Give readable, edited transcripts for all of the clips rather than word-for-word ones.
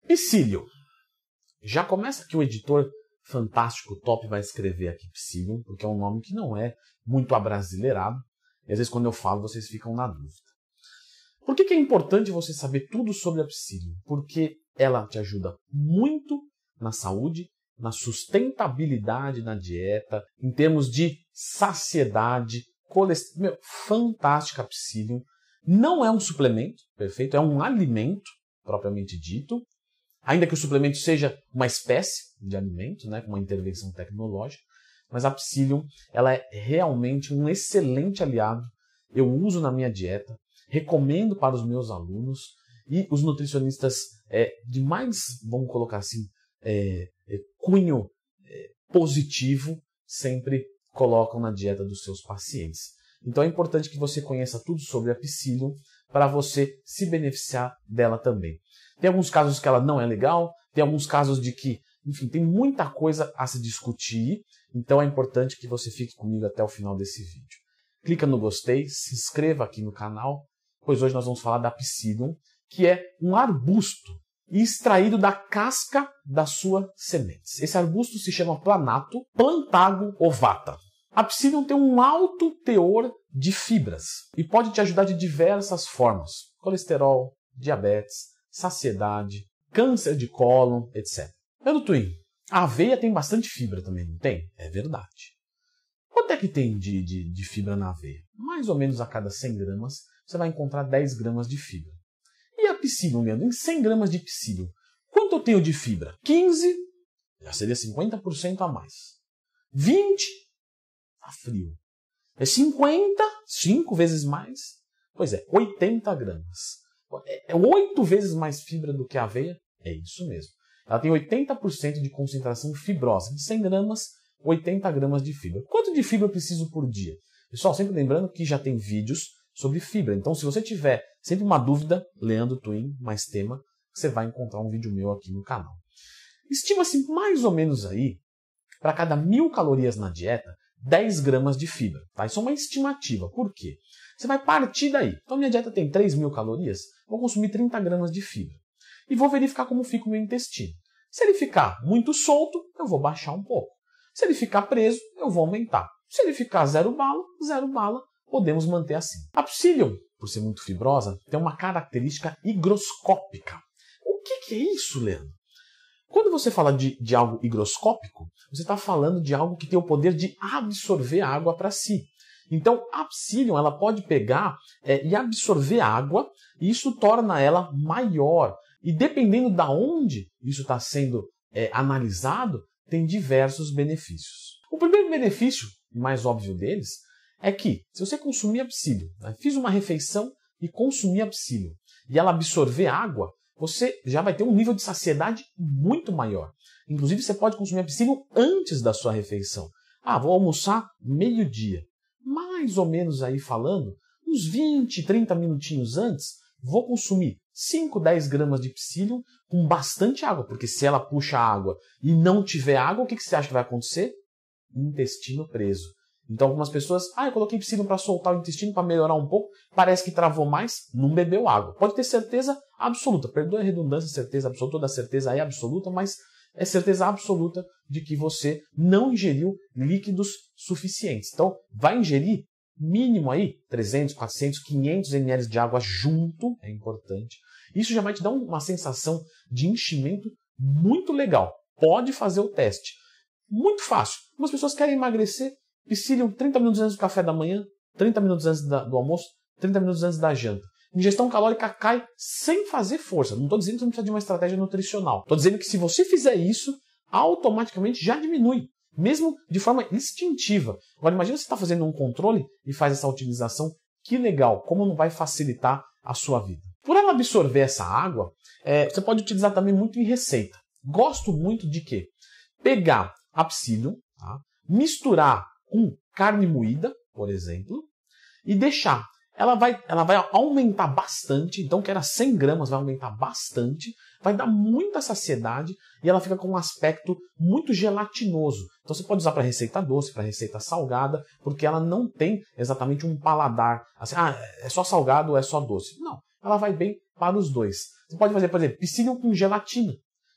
Psyllium. Já começa que o editor fantástico top vai escrever aqui Psyllium, porque é um nome que não é muito abrasileirado. E às vezes quando eu falo vocês ficam na dúvida. Por que é importante você saber tudo sobre a Psyllium? Porque ela te ajuda muito na saúde, na sustentabilidade na dieta, em termos de saciedade, colesterol. Fantástica a Psyllium. Não é um suplemento, perfeito? É um alimento, propriamente dito. Ainda que o suplemento seja uma espécie de alimento, né, com uma intervenção tecnológica. Mas a Psyllium, ela é realmente um excelente aliado. Eu uso na minha dieta, recomendo para os meus alunos e os nutricionistas de mais, vamos colocar assim, cunho positivo, sempre colocam na dieta dos seus pacientes. Então é importante que você conheça tudo sobre a Psyllium para você se beneficiar dela também. Tem alguns casos que ela não é legal, tem alguns casos de que, enfim, tem muita coisa a se discutir, então é importante que você fique comigo até o final desse vídeo. Clica no gostei, se inscreva aqui no canal, pois hoje nós vamos falar da Psyllium, que é um arbusto extraído da casca das suas sementes. Esse arbusto se chama Planato plantago ovata. A Psyllium tem um alto teor de fibras e pode te ajudar de diversas formas. Colesterol, diabetes, saciedade, câncer de cólon, etc. Meu Twin, a aveia tem bastante fibra também, não tem? É verdade. Quanto é que tem de fibra na aveia? Mais ou menos a cada 100 gramas você vai encontrar 10 gramas de fibra. E a Psyllium, Leandro, em 100 gramas de Psyllium, quanto eu tenho de fibra? 15, já seria 50% a mais. 20, tá frio. É 50, 5 vezes mais? Pois é, 80 gramas. É 8 vezes mais fibra do que a aveia? É isso mesmo. Ela tem 80% de concentração fibrosa. Em 100 gramas, 80 gramas de fibra. Quanto de fibra eu preciso por dia? Pessoal, sempre lembrando que já tem vídeos sobre fibra. Então, se você tiver sempre uma dúvida, Leandro Twin, mais tema, você vai encontrar um vídeo meu aqui no canal. Estima-se mais ou menos aí, para cada 1000 calorias na dieta, 10 gramas de fibra. Tá? Isso é uma estimativa. Por quê? Você vai partir daí. Então, minha dieta tem 3.000 calorias, vou consumir 30 gramas de fibra. E vou verificar como fica o meu intestino. Se ele ficar muito solto, eu vou baixar um pouco. Se ele ficar preso, eu vou aumentar. Se ele ficar zero bala, podemos manter assim. A Psyllium, por ser muito fibrosa, tem uma característica higroscópica. O que é isso, Leandro? Quando você fala de algo higroscópico, você está falando de algo que tem o poder de absorver água para si. Então, a Psyllium ela pode pegar e absorver água, e isso torna ela maior. E dependendo de onde isso está sendo analisado, tem diversos benefícios. O primeiro benefício, mais óbvio deles, é que se você consumir a Psyllium, fiz uma refeição e consumir a Psyllium, e ela absorver água, você já vai ter um nível de saciedade muito maior. Inclusive, você pode consumir a Psyllium antes da sua refeição. Vou almoçar meio-dia. Mais ou menos aí falando, uns 20, 30 minutinhos antes, vou consumir 5, 10 gramas de Psyllium com bastante água, porque se ela puxa água e não tiver água, o que você acha que vai acontecer? Intestino preso. Então algumas pessoas, eu coloquei Psyllium para soltar o intestino, para melhorar um pouco, parece que travou mais, não bebeu água. Pode ter certeza absoluta, perdoe a redundância, certeza absoluta, toda certeza é absoluta, mas é certeza absoluta de que você não ingeriu líquidos suficientes. Então vai ingerir mínimo aí 300, 400, 500 ml de água junto, é importante. Isso já vai te dar uma sensação de enchimento muito legal. Pode fazer o teste. Muito fácil. Algumas pessoas querem emagrecer, Psyllium 30 minutos antes do café da manhã, 30 minutos antes do almoço, 30 minutos antes da janta. Ingestão calórica cai sem fazer força. Não estou dizendo que você não precisa de uma estratégia nutricional. Estou dizendo que se você fizer isso, automaticamente já diminui. Mesmo de forma instintiva. Agora imagina você está fazendo um controle e faz essa utilização. Que legal, como não vai facilitar a sua vida. Por ela absorver essa água, você pode utilizar também muito em receita. Gosto muito de quê? Pegar a Psyllium, tá? Misturar com carne moída, por exemplo, e deixar. Ela vai aumentar bastante, então que era 100 gramas, vai aumentar bastante, vai dar muita saciedade e ela fica com um aspecto muito gelatinoso. Então você pode usar para receita doce, para receita salgada, porque ela não tem exatamente um paladar, assim, é só salgado ou é só doce. Não, ela vai bem para os dois. Você pode fazer, por exemplo, psyllium com gelatina.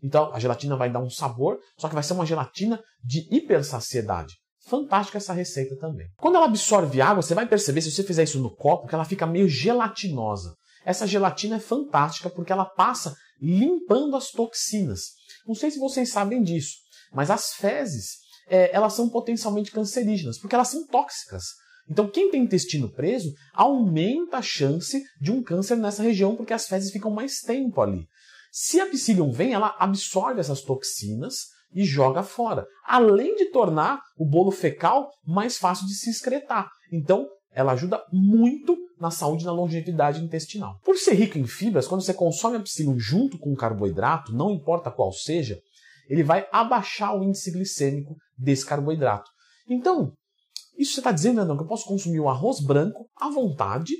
Então, a gelatina vai dar um sabor, só que vai ser uma gelatina de hipersaciedade. Fantástica essa receita também. Quando ela absorve água, você vai perceber, se você fizer isso no copo, que ela fica meio gelatinosa. Essa gelatina é fantástica porque ela passa limpando as toxinas. Não sei se vocês sabem disso, mas as fezes, elas são potencialmente cancerígenas, porque elas são tóxicas. Então, quem tem intestino preso, aumenta a chance de um câncer nessa região, porque as fezes ficam mais tempo ali. Se a psyllium vem, ela absorve essas toxinas e joga fora, além de tornar o bolo fecal mais fácil de se excretar. Então, ela ajuda muito na saúde e na longevidade intestinal. Por ser rico em fibras, quando você consome a psyllium junto com o carboidrato, não importa qual seja, ele vai abaixar o índice glicêmico desse carboidrato. Então, isso você está dizendo, Leandrão, que eu posso consumir o arroz branco à vontade,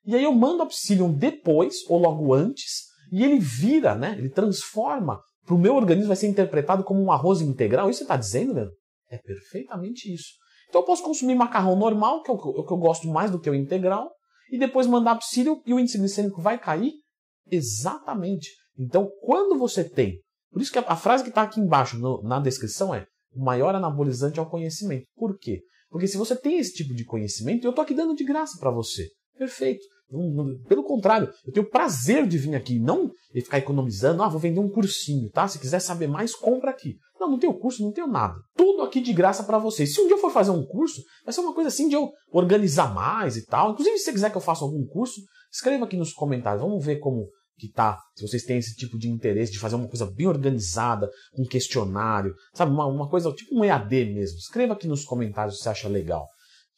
e aí eu mando a psyllium depois, ou logo antes, e ele vira, né? Ele transforma, para o meu organismo vai ser interpretado como um arroz integral. Isso você está dizendo, Leandro? É perfeitamente isso. Então eu posso consumir macarrão normal, que é o que eu gosto mais do que o integral, e depois mandar psyllium e o índice glicêmico vai cair? Exatamente. Então, quando você tem... Por isso que a frase que está aqui embaixo na descrição é: o maior anabolizante é o conhecimento. Por quê? Porque se você tem esse tipo de conhecimento, eu estou aqui dando de graça para você. Perfeito. Pelo contrário, eu tenho prazer de vir aqui, não ficar economizando, vou vender um cursinho, tá? Se quiser saber mais, compra aqui. Não tenho curso, não tenho nada. Tudo aqui de graça para vocês. Se um dia eu for fazer um curso, vai ser uma coisa assim de eu organizar mais e tal. Inclusive, se você quiser que eu faça algum curso, escreva aqui nos comentários. Vamos ver como que tá, se vocês têm esse tipo de interesse de fazer uma coisa bem organizada, um questionário, sabe? Uma coisa tipo um EAD mesmo. Escreva aqui nos comentários se você acha legal.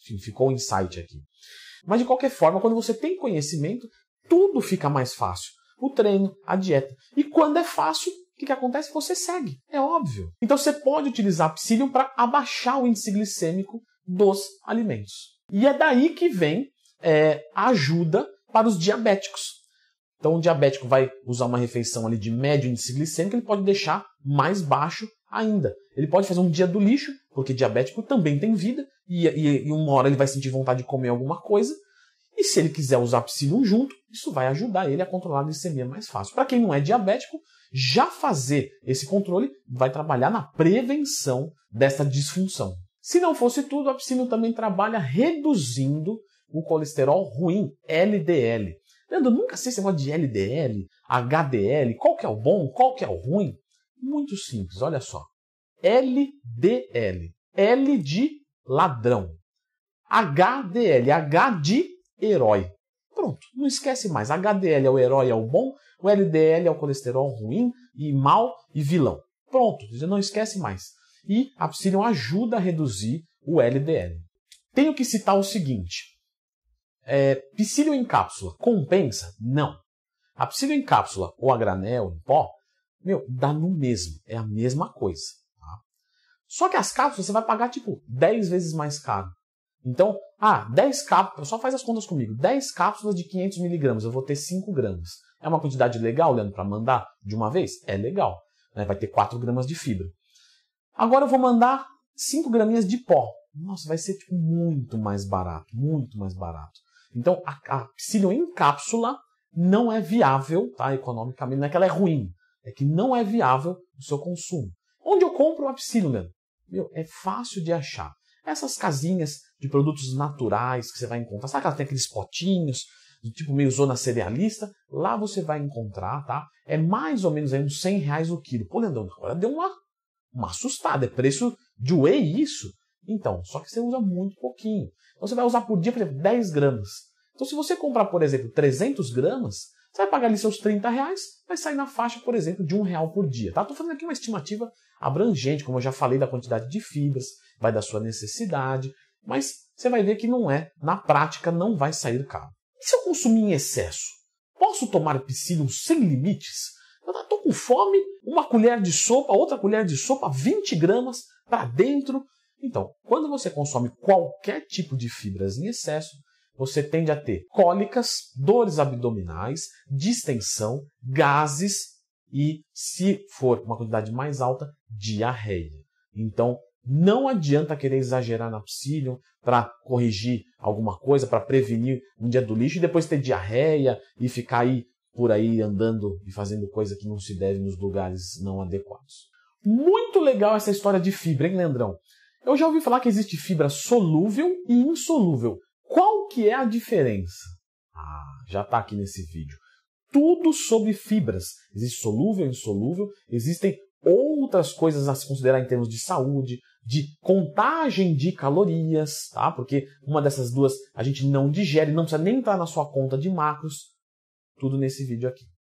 Enfim, ficou um insight aqui. Mas de qualquer forma, quando você tem conhecimento, tudo fica mais fácil. O treino, a dieta. E quando é fácil, o que acontece? Você segue. É óbvio. Então você pode utilizar a psyllium para abaixar o índice glicêmico dos alimentos. E é daí que vem a ajuda para os diabéticos. Então o diabético vai usar uma refeição ali de médio índice glicêmico, ele pode deixar mais baixo ainda. Ele pode fazer um dia do lixo, porque diabético também tem vida, e uma hora ele vai sentir vontade de comer alguma coisa, e se ele quiser usar psyllium junto, isso vai ajudar ele a controlar a glicemia mais fácil. Para quem não é diabético, já fazer esse controle vai trabalhar na prevenção dessa disfunção. Se não fosse tudo, a psyllium também trabalha reduzindo o colesterol ruim, LDL. Leandro, eu nunca sei se é de LDL, HDL, qual que é o bom, qual que é o ruim. Muito simples, olha só. LDL, L de ladrão. HDL, H de herói. Pronto, não esquece mais. HDL é o herói, é o bom. O LDL é o colesterol ruim e mal e vilão. Pronto, você não esquece mais. E a psyllium ajuda a reduzir o LDL. Tenho que citar o seguinte. Psyllium em cápsula compensa? Não. A psyllium em cápsula ou a granel, em pó, dá no mesmo. É a mesma coisa. Tá? Só que as cápsulas você vai pagar tipo 10 vezes mais caro. Então, 10 cápsulas, só faz as contas comigo. 10 cápsulas de 500 miligramas, eu vou ter 5 gramas. É uma quantidade legal, Leandro, para mandar de uma vez? É legal. Né? Vai ter 4 gramas de fibra. Agora eu vou mandar 5 graminhas de pó. Nossa, vai ser tipo, muito mais barato. Muito mais barato. Então, a psyllium em cápsula não é viável, tá? Economicamente. Não é que ela é ruim. É que não é viável o seu consumo. Onde eu compro a psyllium, Leandro? É fácil de achar. Essas casinhas de produtos naturais que você vai encontrar. Sabe que ela tem aqueles potinhos, do tipo meio zona cerealista? Lá você vai encontrar, tá? É mais ou menos aí uns R$100 o quilo. Pô, Leandrão, agora deu uma assustada. É preço de whey isso? Então, só que você usa muito pouquinho. Então você vai usar por dia, por exemplo, 10 gramas. Então se você comprar, por exemplo, 300 gramas, você vai pagar ali seus R$30, vai sair na faixa, por exemplo, de R$1 por dia. Tá? Estou fazendo aqui uma estimativa abrangente, como eu já falei, da quantidade de fibras, vai da sua necessidade, mas você vai ver que não é, na prática, não vai sair caro. E se eu consumir em excesso? Posso tomar psyllium sem limites? Eu estou com fome, uma colher de sopa, outra colher de sopa, 20 gramas para dentro. Então, quando você consome qualquer tipo de fibras em excesso, você tende a ter cólicas, dores abdominais, distensão, gases e, se for uma quantidade mais alta, diarreia. Então, não adianta querer exagerar na psyllium para corrigir alguma coisa, para prevenir um dia do lixo e depois ter diarreia e ficar aí por aí andando e fazendo coisa que não se deve nos lugares não adequados. Muito legal essa história de fibra, hein, Leandrão? Eu já ouvi falar que existe fibra solúvel e insolúvel. Qual que é a diferença? Já está aqui nesse vídeo. Tudo sobre fibras. Existe solúvel, insolúvel, existem outras coisas a se considerar em termos de saúde, de contagem de calorias, tá? Porque uma dessas duas a gente não digere, não precisa nem entrar na sua conta de macros. Tudo nesse vídeo aqui.